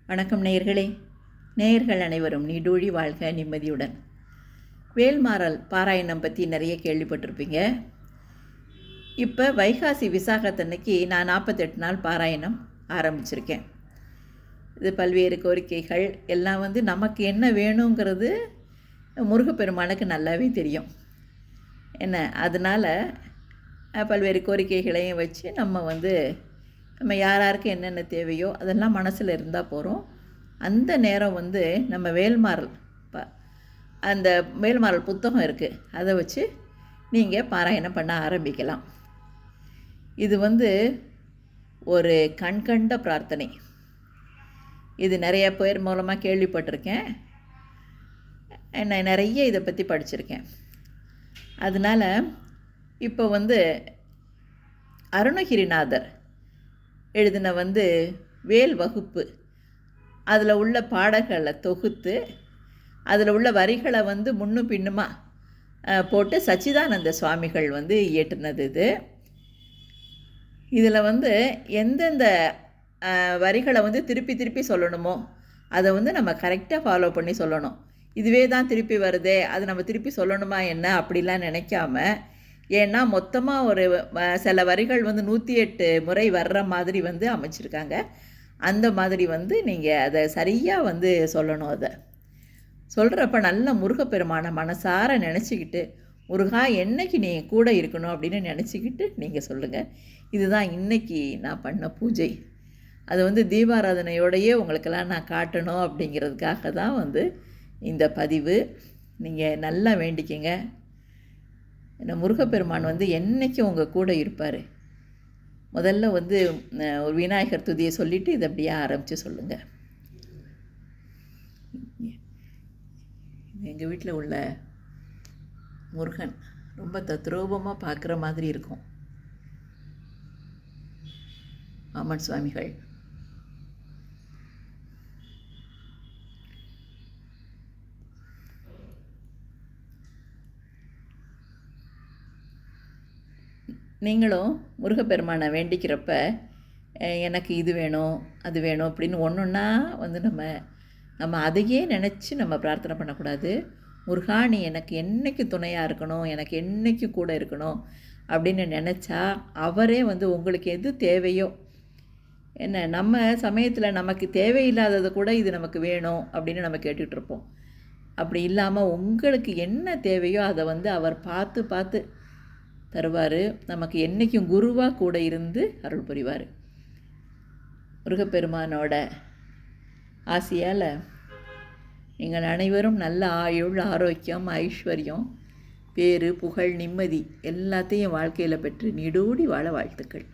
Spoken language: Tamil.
வணக்கம் நேயர்களே. நேயர்கள் அனைவரும் நீடூழி வாழ்க நிம்மதியுடன். வேல்மாறல் பாராயணம் பற்றி நிறைய கேள்விப்பட்டிருப்பீங்க. இப்போ வைகாசி விசாகத்தன்னைக்கு நான் 48 நாள் பாராயணம் ஆரம்பிச்சிருக்கேன். இது பல்வேறு கோரிக்கைகள் எல்லாம் நமக்கு என்ன வேணுங்கிறது முருகப்பெருமானுக்கு நல்லாவே தெரியும். என்ன அதனால் பல்வேறு கோரிக்கைகளையும் வச்சு நம்ம யாருக்கு என்னென்ன தேவையோ அதெல்லாம் மனசில் இருந்தால் போகிறோம். அந்த நேரம் நம்ம வேல்மாறல் அந்த வேல்மாறல் புத்தகம் இருக்குது, அதை வச்சு நீங்கள் பாராயணம் பண்ண ஆரம்பிக்கலாம். இது ஒரு கண்கண்ட பிரார்த்தனை. இது நிறைய பேர் மூலமாக கேள்விப்பட்டிருக்கேன். நான் நிறைய இதை பற்றி படிச்சிருக்கேன். அதனால் இப்போ அருணகிரிநாதர் எழுதின வேல் வகுப்பு, அதில் உள்ள பாடல்களை தொகுத்து அதில் உள்ள வரிகளை முன்னும் பின்னுமா போட்டு சச்சிதானந்த சுவாமிகள் இயற்றினது இது. இதில் எந்தெந்த வரிகளை திருப்பி திருப்பி சொல்லணுமோ அதை நம்ம கரெக்டாக ஃபாலோ பண்ணி சொல்லணும். இதுவே தான் திருப்பி வருதே, அது நம்ம திருப்பி சொல்லணுமா என்ன அப்படிலாம் நினைக்காம, ஏன்னா மொத்தமாக ஒரு சில வரிகள் 108 முறை வர்ற மாதிரி அமைச்சிருக்காங்க. அந்த மாதிரி நீங்கள் அதை சரியாக சொல்லணும். அதை சொல்கிறப்ப நல்ல முருகப்பெருமான மனசார நினச்சிக்கிட்டு, முருகா என்னைக்கு நீ கூட இருக்கணும் அப்படின்னு நினச்சிக்கிட்டு நீங்கள் சொல்லுங்கள். இதுதான் இன்றைக்கி நான் பண்ண பூஜை. அது தீபாராதனையோடையே உங்களுக்கெல்லாம் நான் காட்டணும் அப்படிங்கிறதுக்காக தான் இந்த பதிவு. நீங்கள் நல்லா வேண்டிக்கங்க. ஏன்னா முருகப்பெருமான் என்றைக்கும் உங்கள் கூட இருப்பார். முதல்ல ஒரு விநாயகர் துதியை சொல்லிவிட்டு இதை அப்படியே ஆரம்பித்து சொல்லுங்கள். எங்கள் வீட்டில் உள்ள முருகன் ரொம்ப தத்ரூபமாக பார்க்குற மாதிரி இருக்கும். ஆமன் சுவாமிகள் நீங்களும் முருகப்பெருமானை வேண்டிக்கிறப்ப எனக்கு இது வேணும் அது வேணும் அப்படின்னு ஒன்றா நம்ம அதையே நினச்சி நம்ம பிரார்த்தனை பண்ணக்கூடாது. முருகா நீ எனக்கு என்றைக்கும் துணையாக இருக்கணும், எனக்கு என்றைக்கும் கூட இருக்கணும் அப்படின்னு நினச்சா அவரே உங்களுக்கு எது தேவையோ, என்ன நம்ம சமயத்தில் நமக்கு தேவையில்லாதது கூட இது நமக்கு வேணும் அப்படின்னு நம்ம கேட்டுட்ருப்போம். அப்படி இல்லாமல் உங்களுக்கு என்ன தேவையோ அதை அவர் பார்த்து பார்த்து தருவார். நமக்கு என்றைக்கும் குருவாக கூட இருந்து அருள் புரிவார். முருகப்பெருமானோட ஆசையால் நீங்கள் அனைவரும் நல்ல ஆயுள், ஆரோக்கியம், ஐஸ்வர்யம், பேரு, புகழ், நிம்மதி எல்லாத்தையும் வாழ்க்கையில் பெற்று நீடூடி வாழ வாழ்த்துக்கள்.